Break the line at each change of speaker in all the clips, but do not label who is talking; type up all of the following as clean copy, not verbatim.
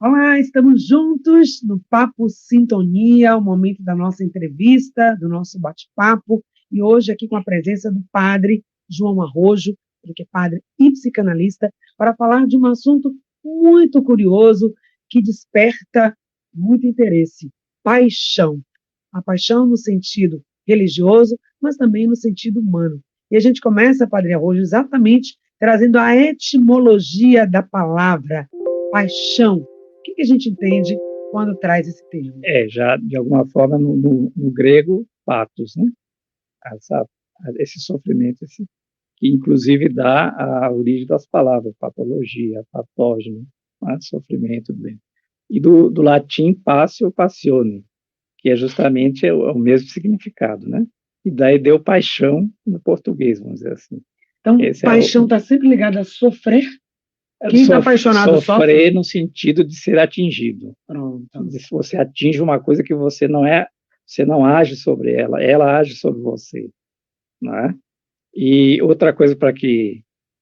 Olá, estamos juntos no Papo Sintonia, o momento da nossa entrevista, do nosso bate-papo, e hoje aqui com a presença do padre João Arrojo, ele que é padre e psicanalista, para falar de um assunto muito curioso que desperta muito interesse: paixão. A paixão no sentido religioso, mas também no sentido humano. E a gente começa, padre Arrojo, exatamente trazendo a etimologia da palavra paixão. O que a gente entende quando traz esse termo?
Já de alguma forma no grego, patos, né? Esse sofrimento, que inclusive dá a origem das palavras, patologia, patógeno, né? Sofrimento, doença. E do latim passio, passione, que é justamente o mesmo significado, né? E daí deu paixão no português, vamos dizer assim.
Então, paixão está sempre ligada a sofrer. Quem está apaixonado
sofrer
sofre?
No sentido de ser atingido.
Pronto.
Se você atinge uma coisa que você não age sobre ela, ela age sobre você, não é? E outra coisa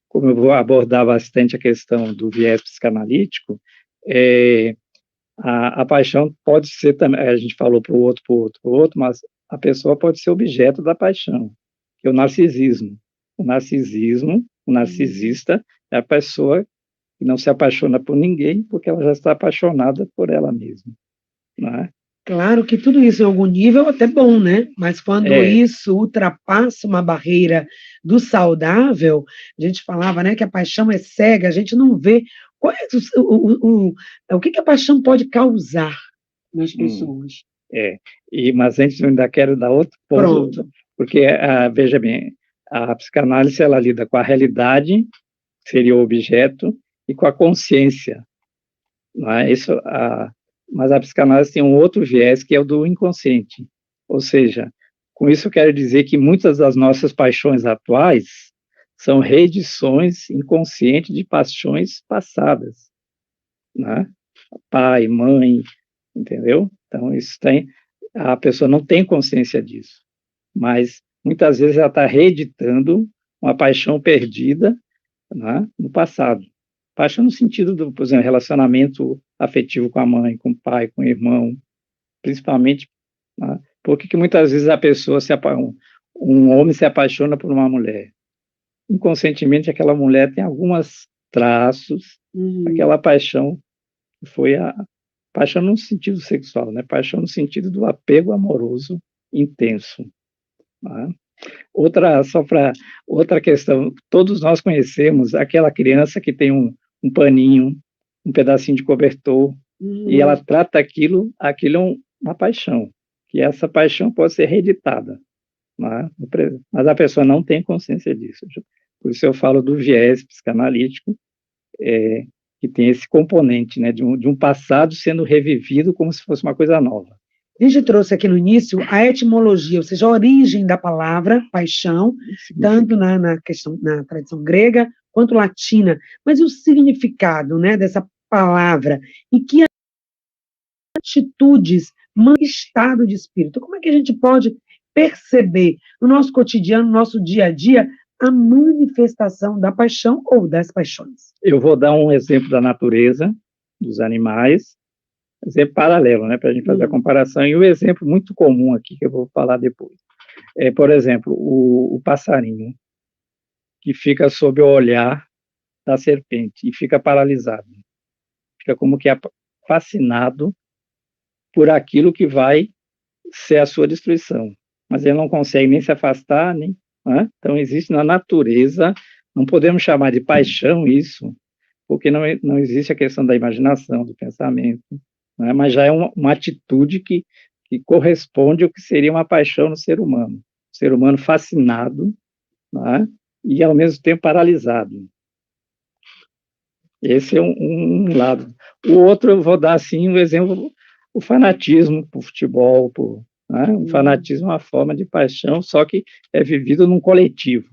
como eu vou abordar bastante a questão do viés psicanalítico, a paixão pode ser também, a gente falou para o outro, mas a pessoa pode ser objeto da paixão, que é o narcisismo. O narcisista é a pessoa que não se apaixona por ninguém, porque ela já está apaixonada por ela mesma, não é?
Claro que tudo isso em algum nível é até bom, né? Mas quando isso ultrapassa uma barreira do saudável, a gente falava, né, que a paixão é cega, a gente não vê qual é o que a paixão pode causar nas pessoas.
Mas antes eu ainda quero dar outro ponto.
Pronto.
Porque, veja bem, a psicanálise ela lida com a realidade, que seria o objeto, e com a consciência. Não é? Mas a psicanálise tem um outro viés, que é o do inconsciente. Ou seja, com isso eu quero dizer que muitas das nossas paixões atuais são reedições inconscientes de paixões passadas. Né? Pai, mãe, entendeu? Então, a pessoa não tem consciência disso. Mas, muitas vezes, ela está reeditando uma paixão perdida, né, no passado. Paixão no sentido do, por exemplo, relacionamento afetivo com a mãe, com o pai, com o irmão, principalmente, né, porque muitas vezes um homem se apaixona por uma mulher. Inconscientemente, aquela mulher tem alguns traços, aquela paixão foi paixão no sentido sexual, né? Paixão no sentido do apego amoroso intenso. Né? Outra questão, todos nós conhecemos aquela criança que tem um paninho, um pedacinho de cobertor, e ela trata aquilo é uma paixão, que essa paixão pode ser reeditada, né? Mas a pessoa não tem consciência disso. Por isso eu falo do viés psicanalítico, que tem esse componente, né, de um passado sendo revivido como se fosse uma coisa nova.
A gente trouxe aqui no início a etimologia, ou seja, a origem da palavra paixão, tanto na tradição grega quanto latina, mas o significado, né, dessa palavra e que atitudes, estado de espírito. Como é que a gente pode perceber no nosso cotidiano, no nosso dia a dia, a manifestação da paixão ou das paixões?
Eu vou dar um exemplo da natureza, dos animais, exemplo paralelo, né, para a gente fazer a comparação, e um exemplo muito comum aqui, que eu vou falar depois. Por exemplo, o passarinho, que fica sob o olhar da serpente e fica paralisado. Fica como que fascinado por aquilo que vai ser a sua destruição. Mas ele não consegue nem se afastar, né? Então, existe na natureza, não podemos chamar de paixão isso, porque não existe a questão da imaginação, do pensamento, né? Mas já é uma atitude que corresponde ao que seria uma paixão no ser humano. O ser humano fascinado, né? E, ao mesmo tempo, paralisado. Esse é um lado. O outro, eu vou dar, assim, um exemplo, o fanatismo por futebol, né? O fanatismo é uma forma de paixão, só que é vivido num coletivo.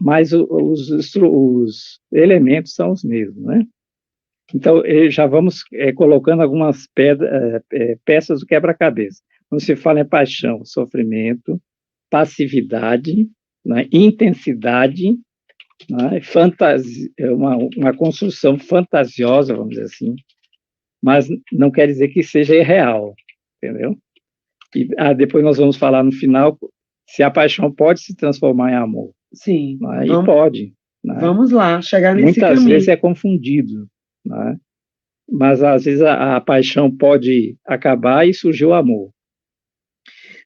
Mas os elementos são os mesmos, né? Então, já vamos colocando algumas peças do quebra-cabeça. Quando se fala em paixão, sofrimento, passividade, né, intensidade, né, uma construção fantasiosa, vamos dizer assim, mas não quer dizer que seja irreal, entendeu? E depois nós vamos falar no final se a paixão pode se transformar em amor.
Sim.
Né? E pode. Né?
Vamos lá, chegar nesse
Muitas
caminho.
vezes é confundido, né? Mas às vezes a paixão pode acabar e surgir o amor.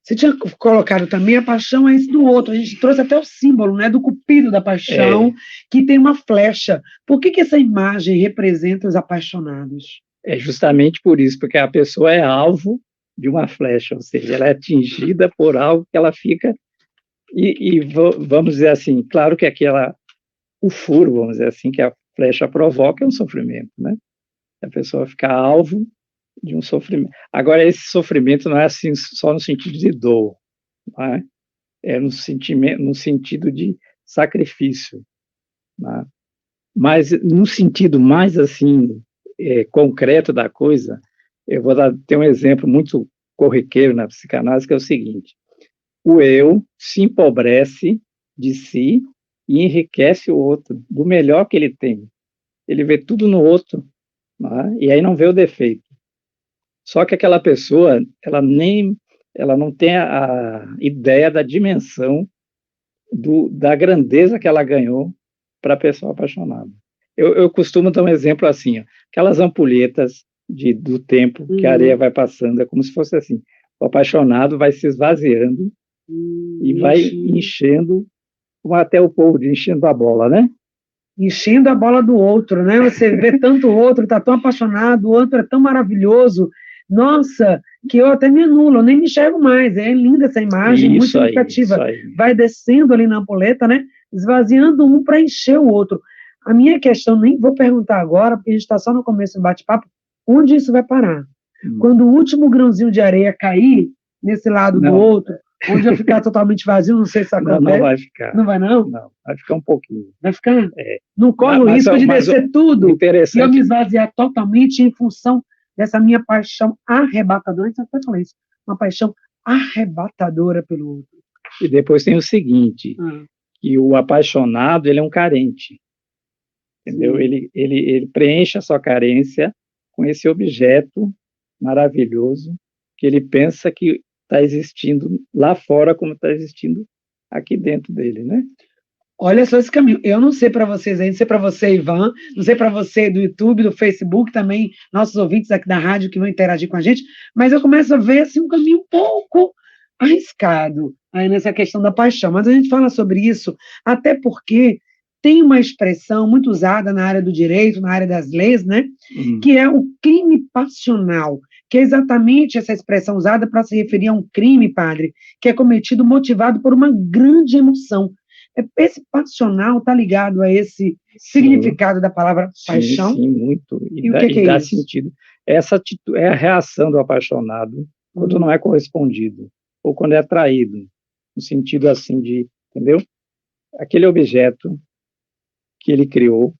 Você tinha colocado também a paixão é esse do outro. A gente trouxe até o símbolo, né, do cupido da paixão, que tem uma flecha. Por que essa imagem representa os apaixonados?
É justamente por isso, porque a pessoa é alvo de uma flecha, ou seja, ela é atingida por algo que ela fica... vamos dizer assim, claro que o furo, vamos dizer assim, que a flecha provoca é um sofrimento, né? A pessoa fica alvo de um sofrimento. Agora, esse sofrimento não é assim só no sentido de dor, não é? É no sentido de sacrifício, né? Mas no sentido mais assim concreto da coisa, eu vou ter um exemplo muito corriqueiro na psicanálise, que é o seguinte: o eu se empobrece de si e enriquece o outro, do melhor que ele tem. Ele vê tudo no outro, né? E aí não vê o defeito. Só que aquela pessoa, ela não tem a ideia da dimensão da grandeza que ela ganhou para a pessoa apaixonada. Eu costumo dar um exemplo assim, ó, aquelas ampulhetas do tempo que a areia vai passando, é como se fosse assim, o apaixonado vai se esvaziando e vai enchendo, como até o povo diz, enchendo a bola, né?
Enchendo a bola do outro, né? Você vê tanto o outro, está tão apaixonado, o outro é tão maravilhoso, nossa, que eu até me anulo, eu nem me enxergo mais. É linda essa imagem, muito significativa. Vai descendo ali na ampulheta, né? Esvaziando um para encher o outro. A minha questão, nem vou perguntar agora, porque a gente está só no começo do bate-papo, onde isso vai parar? Quando o último grãozinho de areia cair nesse lado do outro, onde vai ficar totalmente vazio, não sei se acontece.
Não vai ficar.
Não vai, não?
Não, vai ficar um pouquinho.
Vai ficar? Não corre o risco de descer tudo e eu me esvaziar totalmente em função dessa minha paixão arrebatadora. Eu até falei isso, uma paixão arrebatadora pelo outro.
E depois tem o seguinte, que o apaixonado, ele é um carente. Entendeu? Ele preenche a sua carência com esse objeto maravilhoso que ele pensa que está existindo lá fora como está existindo aqui dentro dele, né?
Olha só esse caminho. Eu não sei para vocês aí, não sei para você, Ivan, não sei para você do YouTube, do Facebook, também nossos ouvintes aqui da rádio que vão interagir com a gente, mas eu começo a ver assim, um caminho um pouco arriscado aí nessa questão da paixão. Mas a gente fala sobre isso até porque tem uma expressão muito usada na área do direito, na área das leis, né? Que é o crime passional, que é exatamente essa expressão usada para se referir a um crime, padre, que é cometido motivado por uma grande emoção. Esse passional está ligado a esse significado da palavra paixão?
Sim, muito.
E o que
dá
é isso?
Sentido. Essa atitude é a reação do apaixonado quando não é correspondido, ou quando é atraído, no sentido assim de, entendeu? Aquele objeto que ele criou,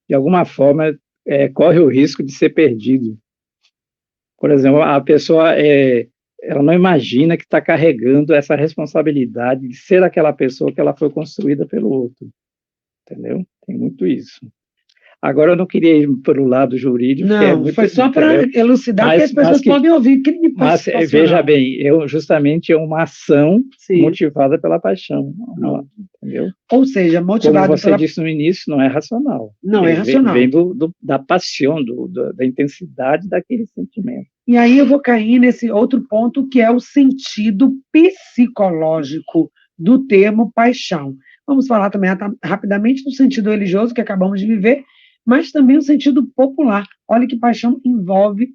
de alguma forma, corre o risco de ser perdido. Por exemplo, a pessoa ela não imagina que está carregando essa responsabilidade de ser aquela pessoa que ela foi construída pelo outro, entendeu? Tem muito isso. Agora, eu não queria ir para o lado jurídico.
Não, foi só para elucidar, porque as pessoas podem ouvir crime passional.
Mas, veja bem, justamente é uma ação motivada pela paixão, entendeu?
Ou seja, motivada
como você disse no início, não é racional.
Não é racional.
Vem da paixão, da intensidade daquele sentimento.
E aí eu vou cair nesse outro ponto, que é o sentido psicológico do termo paixão. Vamos falar também rapidamente do sentido religioso que acabamos de viver, mas também o sentido popular. Olha que paixão envolve,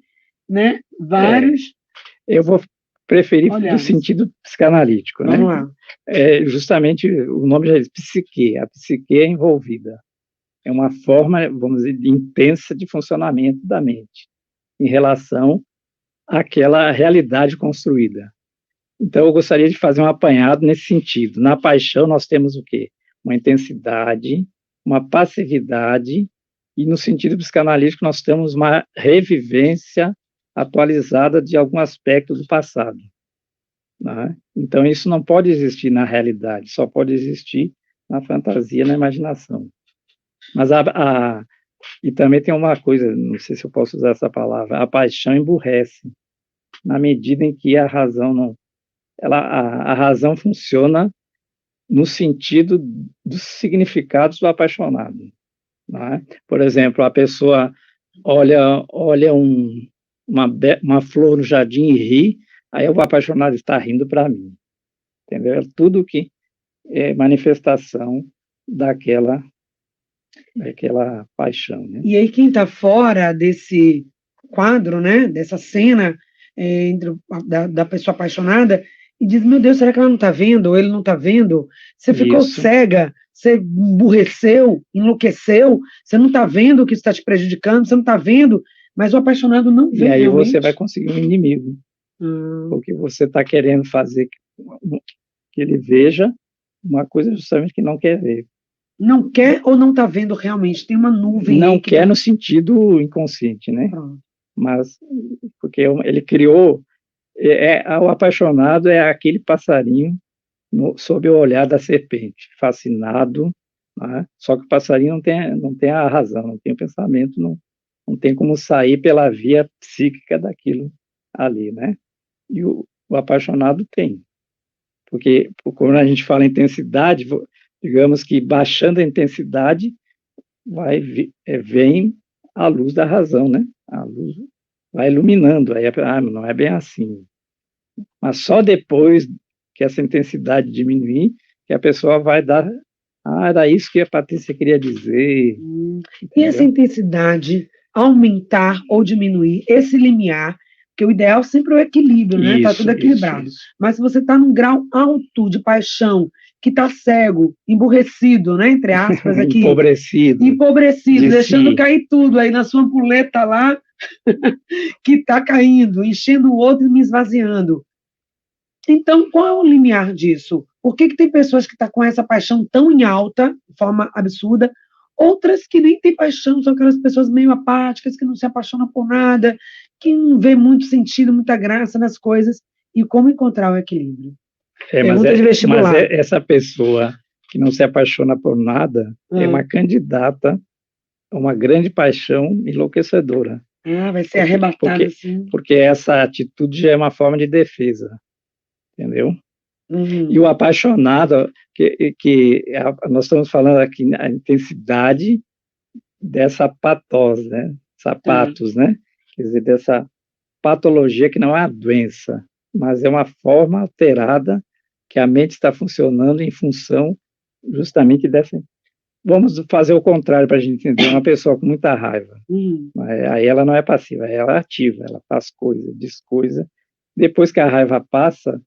né, vários...
Eu vou preferir do sentido psicanalítico.
Vamos lá.
Justamente, o nome já diz psique. A psique é envolvida. É uma forma, vamos dizer, intensa de funcionamento da mente em relação àquela realidade construída. Então, eu gostaria de fazer um apanhado nesse sentido. Na paixão, nós temos o quê? Uma intensidade, uma passividade, e no sentido psicanalítico, nós temos uma revivência atualizada de algum aspecto do passado. né? Então, isso não pode existir na realidade, só pode existir na fantasia, na imaginação. Mas e também tem uma coisa, não sei se eu posso usar essa palavra, a paixão emburrece, na medida em que a razão não... a razão funciona no sentido dos significados do apaixonado, né? Por exemplo, a pessoa olha uma flor no jardim e ri, aí o apaixonado está rindo para mim, entendeu? É tudo que é manifestação daquela paixão, né?
E aí quem está fora desse quadro, né, dessa cena da pessoa apaixonada, e diz, meu Deus, será que ela não está vendo? Ou ele não está vendo? Você ficou
Isso.
cega, você emburreceu, enlouqueceu, você não está vendo que isso está te prejudicando, você não está vendo, mas o apaixonado não vê
E aí
realmente.
você vai conseguir um inimigo, porque você está querendo fazer que ele veja uma coisa justamente que não quer ver.
Não quer ou não está vendo realmente? Tem uma nuvem
não
aí que
quer no sentido inconsciente, né?
Pronto.
Mas porque ele criou... o apaixonado é aquele passarinho sob o olhar da serpente, fascinado, né? Só que o passarinho não tem a razão, não tem o pensamento, não tem como sair pela via psíquica daquilo ali, né? E o apaixonado tem. Porque quando a gente fala intensidade, digamos que baixando a intensidade, vem a luz da razão, né? A luz vai iluminando, aí não é bem assim. Mas só depois que essa intensidade diminuir, que a pessoa vai dar, era isso que a Patrícia queria dizer.
E essa intensidade aumentar ou diminuir, esse limiar, porque o ideal sempre é o equilíbrio, né? Está tudo equilibrado. Isso. Mas se você está num grau alto de paixão, que está cego, emburrecido, né? Entre aspas aqui.
Empobrecido,
deixando cair tudo aí na sua ampulheta lá, que está caindo, enchendo o outro e me esvaziando. Então, qual é o limiar disso? Por que tem pessoas que estão com essa paixão tão em alta, de forma absurda, outras que nem têm paixão, são aquelas pessoas meio apáticas, que não se apaixonam por nada, que não vê muito sentido, muita graça nas coisas, e como encontrar o equilíbrio?
Pergunta de vestibular. Mas essa pessoa que não se apaixona por nada é uma candidata a uma grande paixão enlouquecedora.
Vai ser arrebatada, assim.
Porque essa atitude já é uma forma de defesa, entendeu? E o apaixonado, nós estamos falando aqui a intensidade dessa patose, né? Sapatos, né? Quer dizer, dessa patologia que não é a doença, mas é uma forma alterada que a mente está funcionando em função justamente dessa... Vamos fazer o contrário para a gente entender. Uma pessoa com muita raiva, aí ela não é passiva, ela é ativa, ela faz coisa, diz coisa. Depois que a raiva passa,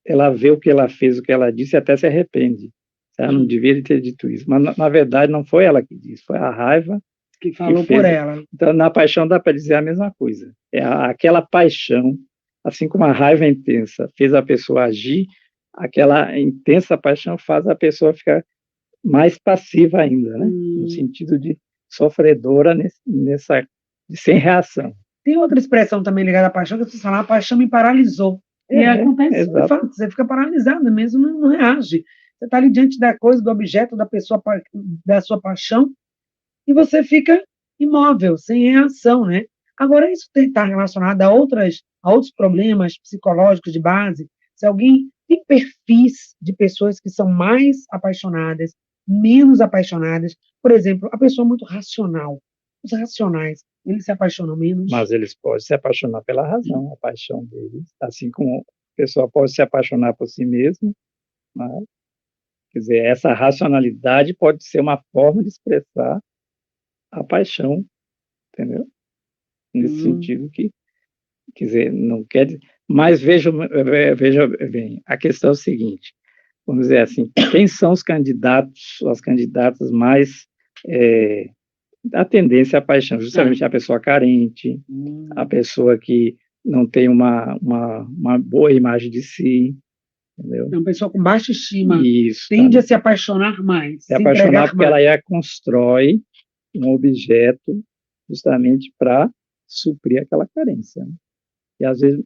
ela vê o que ela fez, o que ela disse e até se arrepende. Ela não devia ter dito isso. Mas, na verdade, não foi ela que disse, foi a raiva
que falou por ela.
Então, na paixão dá para dizer a mesma coisa. Aquela paixão, assim como a raiva intensa fez a pessoa agir, aquela intensa paixão faz a pessoa ficar mais passiva ainda, né? No sentido de sofredora, sem reação.
Tem outra expressão também ligada à paixão, que você fala, a paixão me paralisou. E acontece de fato, você fica paralisada mesmo, não reage. Você está ali diante da coisa, do objeto, da sua paixão, e você fica imóvel, sem reação, né? Agora, isso está relacionado a outros problemas psicológicos de base. Se alguém tem perfis de pessoas que são mais apaixonadas, menos apaixonadas, por exemplo, a pessoa muito racional, os racionais, eles se apaixonam menos.
Mas eles podem se apaixonar pela razão, a paixão deles, assim como a pessoa pode se apaixonar por si mesma, né? Quer dizer, essa racionalidade pode ser uma forma de expressar a paixão, entendeu? Nesse sentido que, quer dizer, não quer dizer... Mas veja bem, a questão é o seguinte, vamos dizer assim, quem são os candidatos, as candidatas mais a tendência à paixão? Justamente a pessoa carente, a pessoa que não tem uma boa imagem de si, entendeu?
É uma pessoa com baixa estima.
Isso,
tende a se apaixonar mais.
Se apaixonar porque ela constrói um objeto justamente para suprir aquela carência, né? E às vezes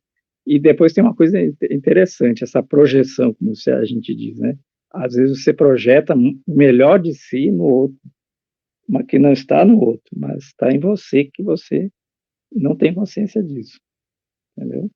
E depois tem uma coisa interessante, essa projeção, como a gente diz, né? Às vezes você projeta o melhor de si no outro, mas que não está no outro, mas está em você, que você não tem consciência disso, entendeu?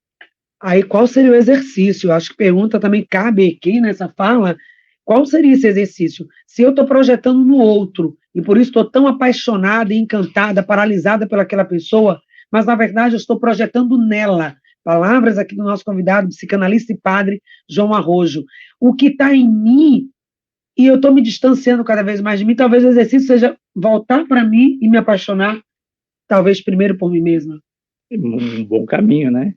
Aí, qual seria o exercício? Eu acho que pergunta também cabe aqui nessa fala. Qual seria esse exercício? Se eu estou projetando no outro, e por isso estou tão apaixonada, encantada, paralisada pelaquela pessoa, mas na verdade eu estou projetando nela. Palavras aqui do nosso convidado, psicanalista e padre João Arrojo. O que está em mim, e eu estou me distanciando cada vez mais de mim, talvez o exercício seja voltar para mim e me apaixonar, talvez primeiro por mim mesma.
Um bom caminho, né?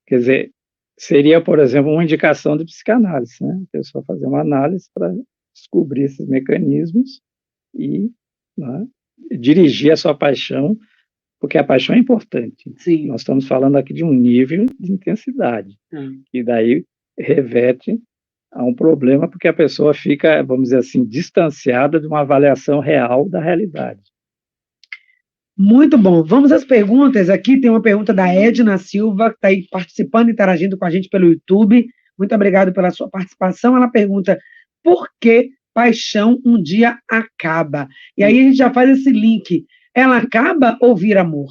Quer dizer, seria, por exemplo, uma indicação de psicanálise, né? A pessoa fazer uma análise para descobrir esses mecanismos e, né, dirigir a sua paixão, porque a paixão é importante.
Sim.
Nós estamos falando aqui de um nível de intensidade, e daí reverte a um problema, porque a pessoa fica, vamos dizer assim, distanciada de uma avaliação real da realidade.
Muito bom. Vamos às perguntas. Aqui tem uma pergunta da Edna Silva, que está aí participando e interagindo com a gente pelo YouTube. Muito obrigado pela sua participação. Ela pergunta, por que paixão um dia acaba? E aí a gente já faz esse link. Ela acaba ou vira amor?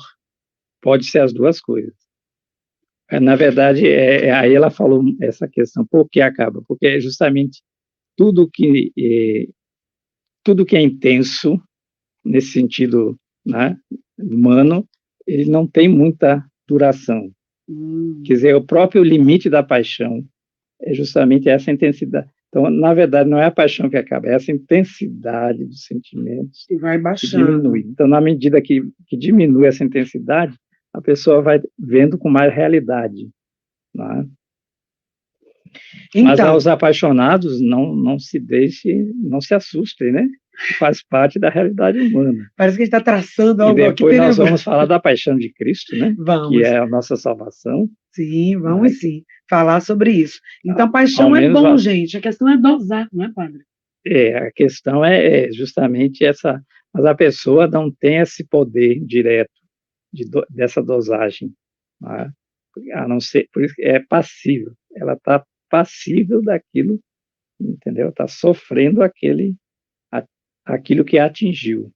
Pode ser as duas coisas. Na verdade, aí ela falou essa questão, por que acaba? Porque é justamente tudo que é intenso, nesse sentido, né, humano, ele não tem muita duração. Quer dizer, o próprio limite da paixão é justamente essa intensidade. Então, na verdade, não é a paixão que acaba, é essa intensidade dos sentimentos
que vai baixando.
Que diminui. Então, na medida que diminui essa intensidade, a pessoa vai vendo com mais realidade, né? Então, mas aos apaixonados, não se assustem, né? Faz parte da realidade humana.
Parece que a gente está traçando algo aqui.
E depois nós vamos falar da paixão de Cristo, né?
Vamos.
Que é a nossa salvação.
Sim, vamos sim falar sobre isso. Então, paixão é bom, gente. A questão é dosar, não é, padre?
A questão é justamente essa. Mas a pessoa não tem esse poder direto dessa dosagem, né? A não ser, por isso é passível. Ela está passível daquilo, entendeu? Está sofrendo aquilo que a atingiu.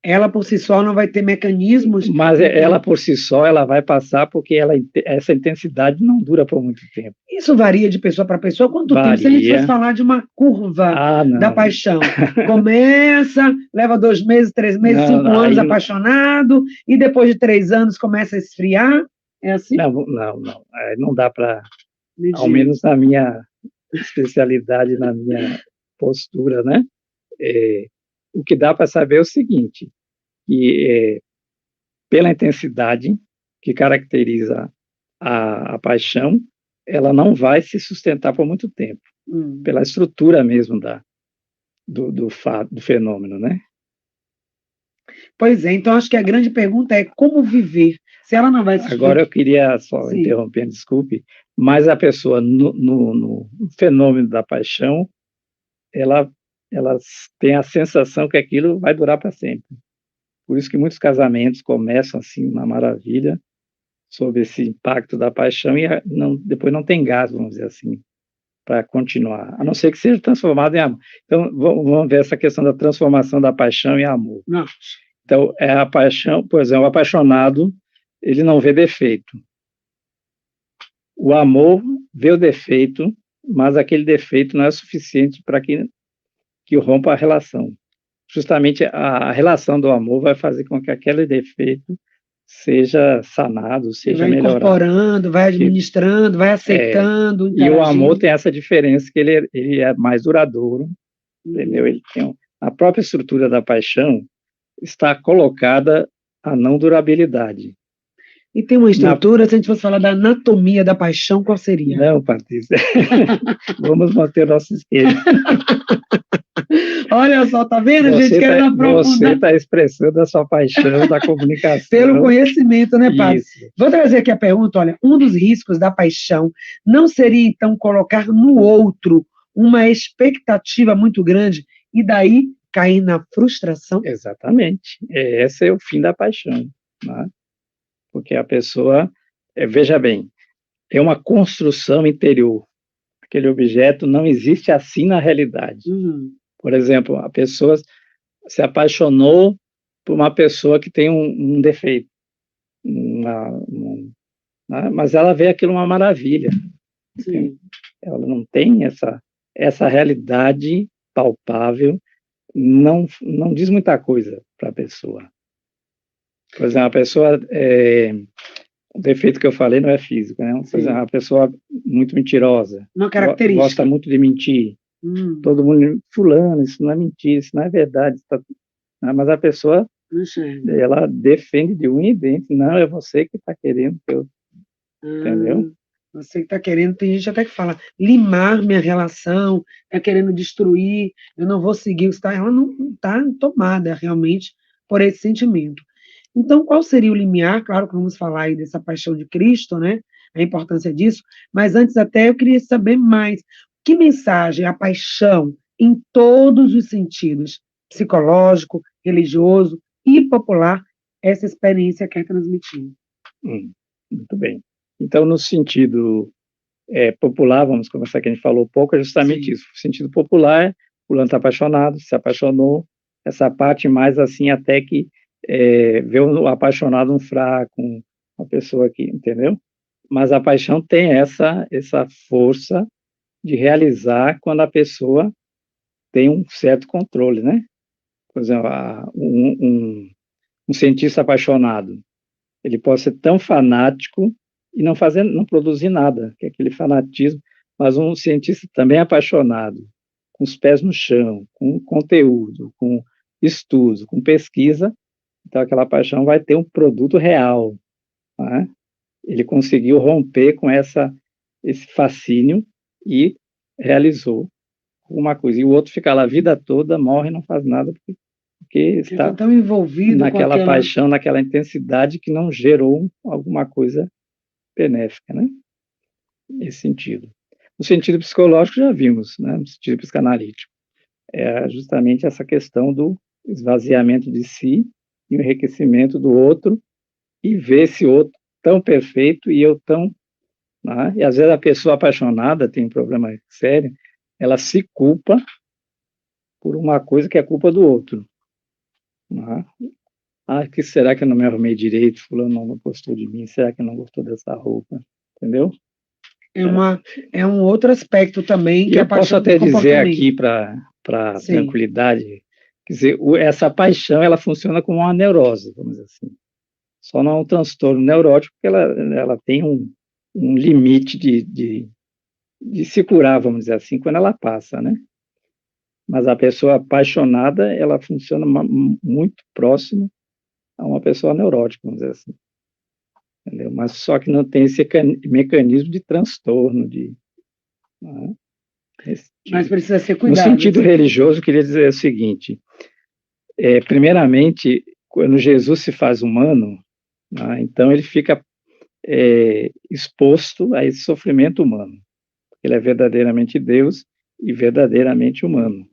Ela por si só não vai ter mecanismos.
Mas ela por si só ela vai passar porque essa intensidade não dura por muito tempo.
Isso varia de pessoa para pessoa? Quanto tempo? Se a gente fosse falar de uma curva da paixão, começa, leva 2 meses, 3 meses, 5 anos apaixonado, e depois de 3 anos começa a esfriar? É assim?
Não dá para, ao menos na minha especialidade, na minha postura, né? O que dá para saber é o seguinte, que pela intensidade que caracteriza a paixão, ela não vai se sustentar por muito tempo, pela estrutura mesmo do fenômeno, né?
Pois é, então acho que a grande pergunta é como viver, se ela não vai se sustentar.
Agora eu queria só interromper, desculpe, mas a pessoa no fenômeno da paixão, ela tem a sensação que aquilo vai durar para sempre. Por isso que muitos casamentos começam assim, uma maravilha, sob esse impacto da paixão, e depois não tem gás, vamos dizer assim, para continuar, a não ser que seja transformado em amor. Então, vamos ver essa questão da transformação da paixão em amor.
Não.
Então, a paixão, por exemplo, o apaixonado, ele não vê defeito. O amor vê o defeito, mas aquele defeito não é suficiente para que rompa a relação. Justamente a relação do amor vai fazer com que aquele defeito seja sanado, seja melhorado.
Vai incorporando, vai administrando, vai aceitando.
E o amor tem essa diferença, que ele é mais duradouro, entendeu? Ele tem a própria estrutura da paixão está colocada a não durabilidade.
E tem uma estrutura, se a gente fosse falar da anatomia da paixão, qual seria?
Não, Patrícia. Vamos manter o nosso esquema.
Olha só, tá vendo? A gente quer aprofundar.
Você está expressando a sua paixão da comunicação.
Pelo conhecimento, né, padre?
Isso.
Vou trazer aqui a pergunta, olha, um dos riscos da paixão não seria, então, colocar no outro uma expectativa muito grande e daí cair na frustração?
Exatamente. Esse é o fim da paixão, né? Porque a pessoa, veja bem, é uma construção interior. Aquele objeto não existe assim na realidade. Por exemplo, a pessoa se apaixonou por uma pessoa que tem um defeito, mas ela vê aquilo uma maravilha. Ela não tem essa realidade palpável, não diz muita coisa para a pessoa. Por exemplo, a pessoa, o defeito que eu falei não é físico, né? Por exemplo, uma pessoa muito mentirosa,
uma característica.
Gosta muito de mentir. Todo mundo, fulano, isso não é mentira, isso não é verdade. Mas a pessoa, ela defende de unha e dente. Não, é você que está querendo que eu... Entendeu?
Você que está querendo, tem gente até que fala, limar minha relação, está querendo destruir, eu não vou seguir o que está. Ela não está tomada realmente por esse sentimento. Então, qual seria o limiar? Claro que vamos falar aí dessa paixão de Cristo, né? A importância disso, mas antes até eu queria saber mais. Que mensagem a paixão, em todos os sentidos, psicológico, religioso e popular, essa experiência quer transmitir?
Muito bem. Então, no sentido popular, vamos conversar que a gente falou pouco, é justamente isso. No sentido popular, o fulano está apaixonado, se apaixonou, essa parte mais assim, até que vê o apaixonado um fraco, uma pessoa que, entendeu? Mas a paixão tem essa força de realizar quando a pessoa tem um certo controle, né? Por exemplo, um cientista apaixonado, ele pode ser tão fanático e não produzir nada, que é aquele fanatismo, mas um cientista também apaixonado, com os pés no chão, com conteúdo, com estudo, com pesquisa, então aquela paixão vai ter um produto real, né? Ele conseguiu romper com esse fascínio e realizou uma coisa, e o outro fica lá a vida toda, morre e não faz nada, porque está
tão envolvido
naquela
com
paixão, naquela intensidade que não gerou alguma coisa benéfica, né? Nesse sentido. No sentido psicológico, já vimos, né? No sentido psicanalítico. É justamente essa questão do esvaziamento de si e o enriquecimento do outro e ver esse outro tão perfeito e eu tão... Né? E às vezes a pessoa apaixonada tem um problema sério, ela se culpa por uma coisa que é culpa do outro. Né? Que será que eu não me arrumei direito? Fulano não gostou de mim? Será que eu não gostou dessa roupa? Entendeu?
É um outro aspecto também
e
que
eu posso até dizer aqui para tranquilidade, quer dizer, essa paixão ela funciona como uma neurose, vamos dizer assim. Só não é um transtorno neurótico, porque ela tem um limite de se curar, vamos dizer assim, quando ela passa, né? Mas a pessoa apaixonada, ela funciona muito próximo a uma pessoa neurótica, vamos dizer assim. Entendeu? Mas só que não tem esse mecanismo de transtorno, né?
Mas precisa ser cuidado.
No sentido religioso, eu queria dizer o seguinte, primeiramente, quando Jesus se faz humano, né, então ele fica exposto a esse sofrimento humano. Ele é verdadeiramente Deus e verdadeiramente humano.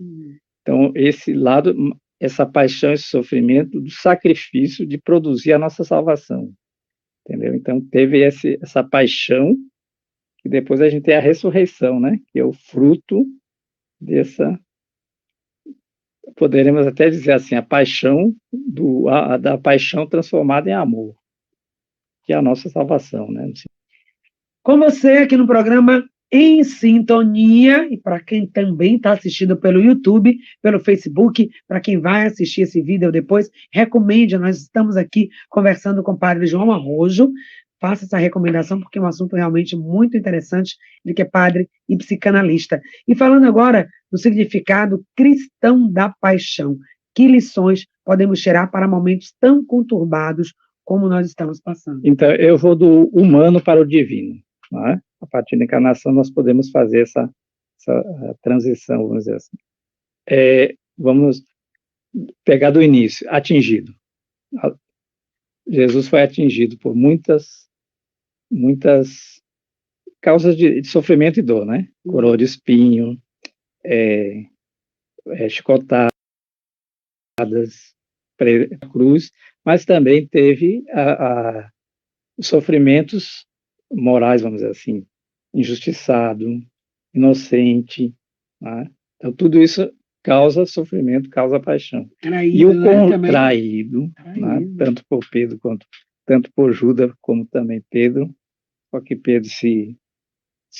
Então, esse lado, essa paixão, esse sofrimento do sacrifício de produzir a nossa salvação. Entendeu? Então, teve essa paixão, e depois a gente tem a ressurreição, né? Que é o fruto dessa... Poderemos até dizer assim, a paixão, da paixão transformada em amor, que é a nossa salvação, né?
Com você aqui no programa Em Sintonia, e para quem também está assistindo pelo YouTube, pelo Facebook, para quem vai assistir esse vídeo depois, recomende, nós estamos aqui conversando com o padre João Arrojo, faça essa recomendação, porque é um assunto realmente muito interessante, ele que é padre e psicanalista. E falando agora do significado cristão da paixão, que lições podemos tirar para momentos tão conturbados como nós estamos passando?
Então, eu vou do humano para o divino. Né? A partir da encarnação, nós podemos fazer essa transição, vamos dizer assim. Vamos pegar do início, atingido. Jesus foi atingido por muitas causas de sofrimento e dor, né? Coroa de espinho, chicotadas, cruz, mas também teve os sofrimentos morais, vamos dizer assim, injustiçado, inocente, né? Então, tudo isso causa sofrimento, causa paixão. E
Traído,
o
né? Também.
contraído, né? Tanto por Pedro tanto por Judas, como também Pedro, só que Pedro se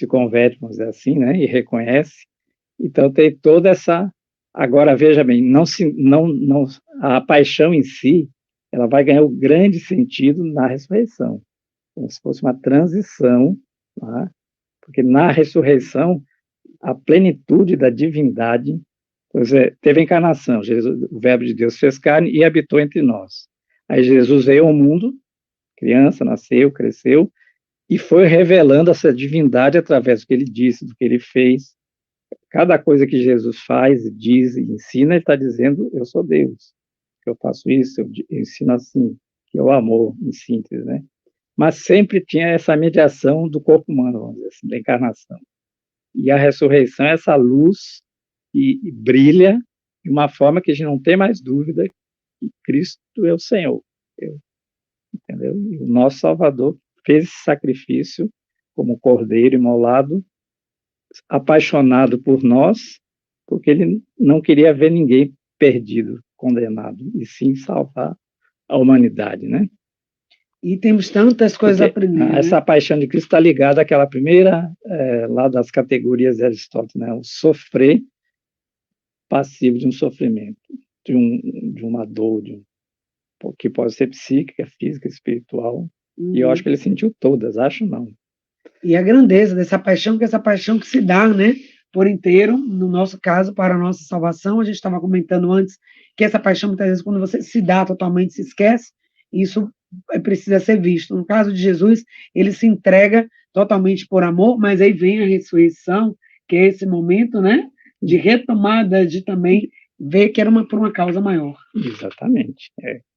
converte, vamos dizer assim, né? E reconhece. Então, tem toda essa... Agora, veja bem, a paixão em si, ela vai ganhar o grande sentido na ressurreição, como se fosse uma transição, tá? Porque na ressurreição, a plenitude da divindade, pois teve a encarnação, Jesus, o Verbo de Deus fez carne e habitou entre nós. Aí Jesus veio ao mundo, criança, nasceu, cresceu, e foi revelando essa divindade através do que ele disse, do que ele fez. Cada coisa que Jesus faz, diz e ensina, ele está dizendo, eu sou Deus, que eu faço isso, eu ensino assim, que é o amor, em síntese, né? Mas sempre tinha essa mediação do corpo humano, vamos dizer assim, da encarnação. E a ressurreição é essa luz que brilha de uma forma que a gente não tem mais dúvida que Cristo é o Senhor, entendeu? E o nosso Salvador fez esse sacrifício como cordeiro imolado, apaixonado por nós, porque ele não queria ver ninguém perdido, condenado, e sim salvar a humanidade, né?
E temos tantas coisas a aprender,
essa
né?
paixão de Cristo está ligada àquela primeira, lá das categorias de Aristóteles, né? O sofrer passivo de um sofrimento, de uma dor, que pode ser psíquica, física, espiritual, e eu acho que ele sentiu todas, acho não.
E a grandeza dessa paixão, que é essa paixão que se dá, né, por inteiro, no nosso caso, para a nossa salvação. A gente estava comentando antes que essa paixão, muitas vezes, quando você se dá totalmente, se esquece, isso precisa ser visto. No caso de Jesus, ele se entrega totalmente por amor, mas aí vem a ressurreição, que é esse momento, né, de retomada, de também ver que era por uma causa maior.
Exatamente.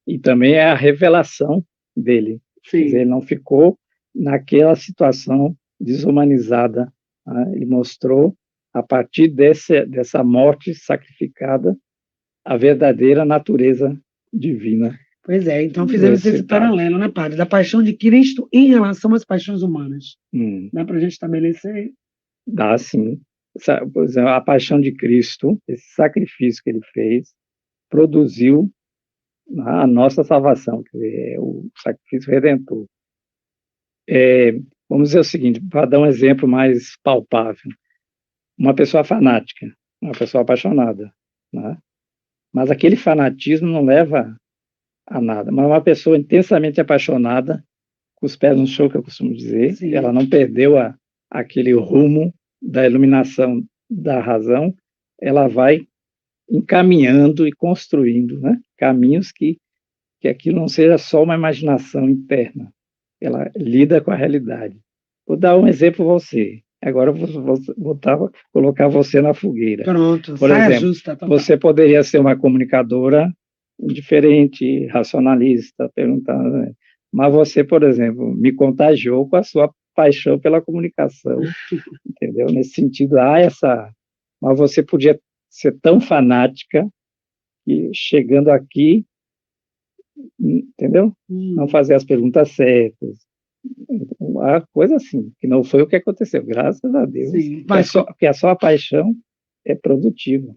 E também é a revelação dele.
Sim.
Quer dizer, ele não ficou naquela situação desumanizada. Né? Ele mostrou, a partir dessa morte sacrificada, a verdadeira natureza divina.
Pois é, então fizemos esse paralelo, né, padre? Da paixão de Cristo em relação às paixões humanas. Dá para a gente estabelecer?
Dá, sim. Por exemplo, a paixão de Cristo, esse sacrifício que ele fez, produziu a nossa salvação, que é o sacrifício redentor. Vamos dizer o seguinte, para dar um exemplo mais palpável, uma pessoa fanática, uma pessoa apaixonada, né? Mas aquele fanatismo não leva a nada. Mas uma pessoa intensamente apaixonada, com os pés no chão, que eu costumo dizer, sim, ela não perdeu aquele rumo da iluminação da razão, ela vai encaminhando e construindo, né, caminhos que aquilo não seja só uma imaginação interna, ela lida com a realidade. Vou dar um exemplo a você. Agora eu vou colocar você na fogueira.
Pronto,
por exemplo, justa, você poderia ser uma comunicadora indiferente, racionalista, perguntando, né? Mas você, por exemplo, me contagiou com a sua paixão pela comunicação, entendeu? Nesse sentido, mas você podia ser tão fanática que chegando aqui, entendeu? Não fazer as perguntas certas, uma coisa assim, que não foi o que aconteceu, graças a Deus. Sim, que a sua paixão é produtiva,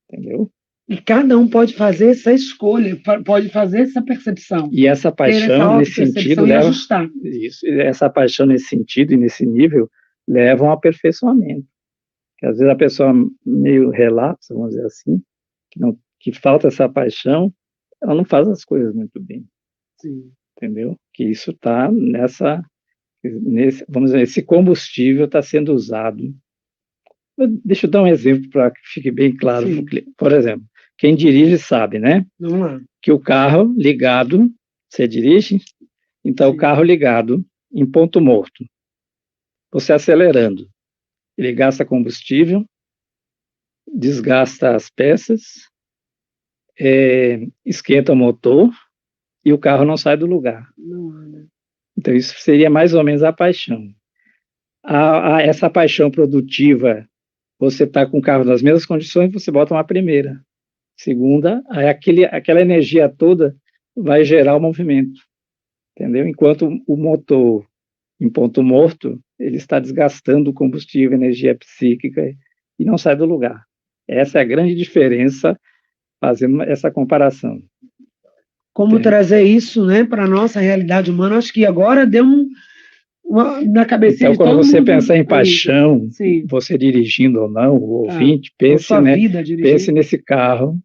entendeu?
E cada um pode fazer essa escolha, pode fazer essa percepção.
E essa paixão, nesse sentido, leva... Isso, essa paixão, nesse sentido e nesse nível, leva a um aperfeiçoamento. Que às vezes a pessoa meio relapsa, vamos dizer assim, que falta essa paixão, ela não faz as coisas muito bem. Sim. Entendeu? Que isso está vamos dizer, esse combustível está sendo usado. Deixa eu dar um exemplo para que fique bem claro. Por exemplo, quem dirige sabe, né?
Vamos lá.
Que o carro ligado, você dirige, então sim, o carro ligado em ponto morto, você acelerando, ele gasta combustível, desgasta as peças, esquenta o motor e o carro não sai do lugar.
Não.
Então isso seria mais ou menos a paixão. Essa paixão produtiva, você está com o carro nas mesmas condições, você bota uma primeira. Segunda, aí aquela energia toda vai gerar o movimento, entendeu? Enquanto o motor em ponto morto, ele está desgastando o combustível, energia psíquica, e não sai do lugar. Essa é a grande diferença, fazendo essa comparação.
Como trazer isso, né, para a nossa realidade humana? Acho que agora deu na cabecinha
então,
de todo mundo.
Quando você pensar em paixão,
sim,
você dirigindo ou não, o ouvinte, pense, né, pense nesse carro,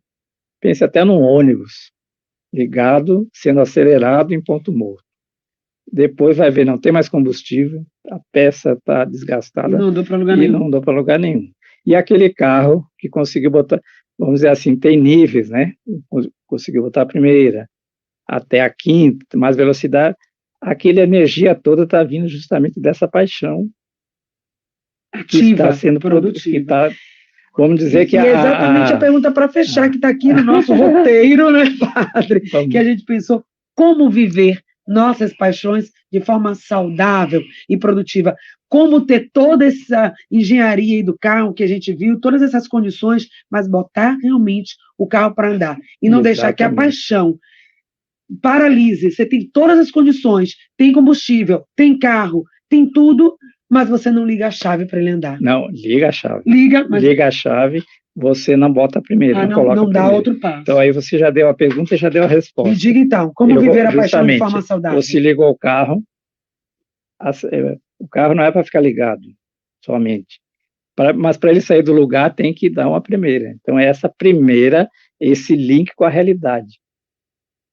pense até num ônibus, ligado, sendo acelerado em ponto morto. Depois vai ver, não tem mais combustível, a peça está desgastada
e não andou para lugar nenhum.
E aquele carro que conseguiu botar, vamos dizer assim, tem níveis, né? Conseguiu botar a primeira, até a quinta, mais velocidade. Aquela energia toda está vindo justamente dessa paixão que está sendo produtiva. Vamos dizer que
é exatamente a pergunta para fechar, que está aqui no nosso roteiro, né, Padre? Que a gente pensou como viver nossas paixões de forma saudável e produtiva. Como ter toda essa engenharia do carro que a gente viu, todas essas condições, mas botar realmente o carro para andar. E não deixar que a paixão paralise. Você tem todas as condições, tem combustível, tem carro, tem tudo, mas você não liga a chave para ele andar.
Não, liga a chave.
Mas...
liga a chave, você não bota a primeira, não coloca
não dá outro passo.
Então aí você já deu a pergunta e já deu a resposta.
Me diga então, como viver a paixão de forma saudável?
Você ligou o carro não é para ficar ligado somente. Mas para ele sair do lugar tem que dar uma primeira. Então essa primeira, esse link com a realidade,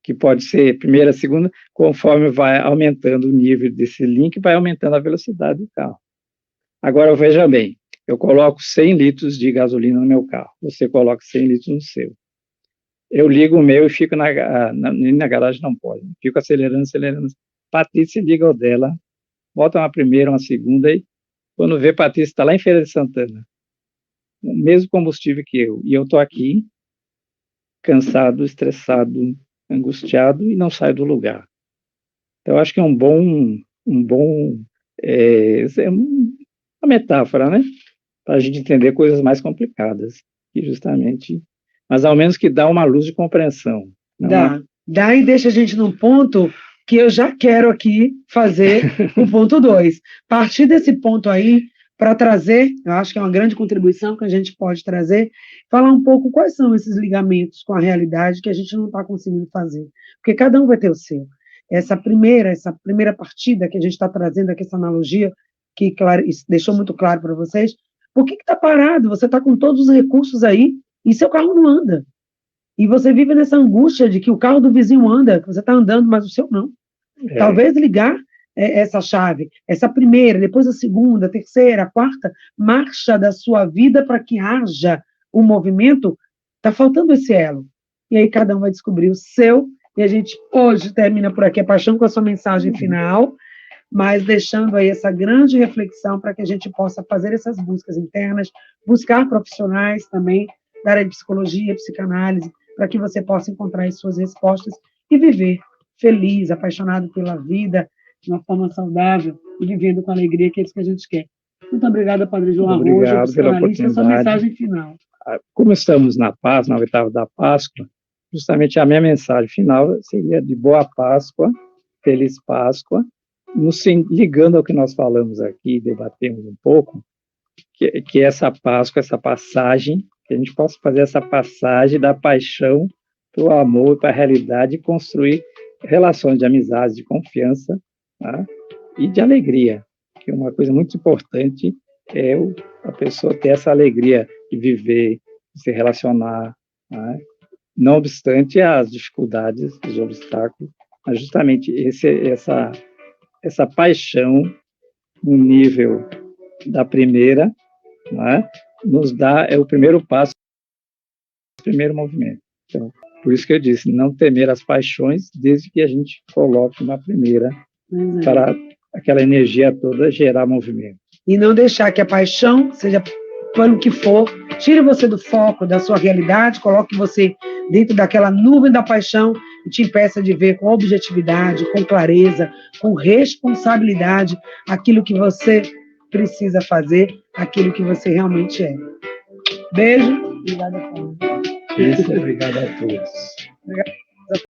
que pode ser primeira, segunda, conforme vai aumentando o nível desse link, vai aumentando a velocidade do carro. Agora, veja bem, eu coloco 100 litros de gasolina no meu carro, você coloca 100 litros no seu. Eu ligo o meu e fico na garagem, não pode. Fico acelerando. Patrícia liga o dela, bota uma primeira, uma segunda, e quando vê, Patrícia está lá em Feira de Santana, o mesmo combustível que eu, e eu estou aqui, cansado, estressado, angustiado, e não saio do lugar. Então, eu acho que é uma metáfora, né? Para a gente entender coisas mais complicadas, que justamente, mas ao menos que dá uma luz de compreensão.
Dá e deixa a gente num ponto que eu já quero aqui fazer o ponto 2. Partir desse ponto aí, para trazer, eu acho que é uma grande contribuição que a gente pode trazer, falar um pouco quais são esses ligamentos com a realidade que a gente não está conseguindo fazer. Porque cada um vai ter o seu. Essa primeira partida que a gente está trazendo aqui, essa analogia, que deixou muito claro para vocês, por que está parado? Você está com todos os recursos aí e seu carro não anda. E você vive nessa angústia de que o carro do vizinho anda, que você está andando, mas o seu não. Talvez ligar essa chave, essa primeira, depois a segunda, a terceira, a quarta marcha da sua vida para que haja um movimento, está faltando esse elo. E aí cada um vai descobrir o seu, e a gente hoje termina por aqui a paixão com a sua mensagem final, mas deixando aí essa grande reflexão para que a gente possa fazer essas buscas internas, buscar profissionais também da área de psicologia, psicanálise, para que você possa encontrar as suas respostas e viver feliz, apaixonado pela vida, de uma forma saudável e vivendo com alegria, que é isso que a gente quer. Muito obrigada, Padre João Arrojo, psicanalista, sua mensagem final.
Como estamos na Páscoa, na oitava da Páscoa, justamente a minha mensagem final seria de boa Páscoa, feliz Páscoa, ligando ao que nós falamos aqui, debatemos um pouco, que essa Páscoa, essa passagem, que a gente possa fazer essa passagem da paixão para o amor, para a realidade, e construir relações de amizade, de confiança, tá? E de alegria, que uma coisa muito importante é a pessoa ter essa alegria de viver, de se relacionar, tá? Não obstante as dificuldades, os obstáculos, mas justamente essa paixão no nível da primeira, né, nos dá, o primeiro passo, o primeiro movimento. Então, por isso que eu disse, não temer as paixões, desde que a gente coloque uma primeira para aquela energia toda gerar movimento.
E não deixar que a paixão, seja pelo que for, tire você do foco da sua realidade, coloque você dentro daquela nuvem da paixão e te impeça de ver com objetividade, com clareza, com responsabilidade aquilo que você precisa fazer, aquilo que você realmente é. Beijo. Obrigada, Paulo.
Obrigado a todos. Obrigado.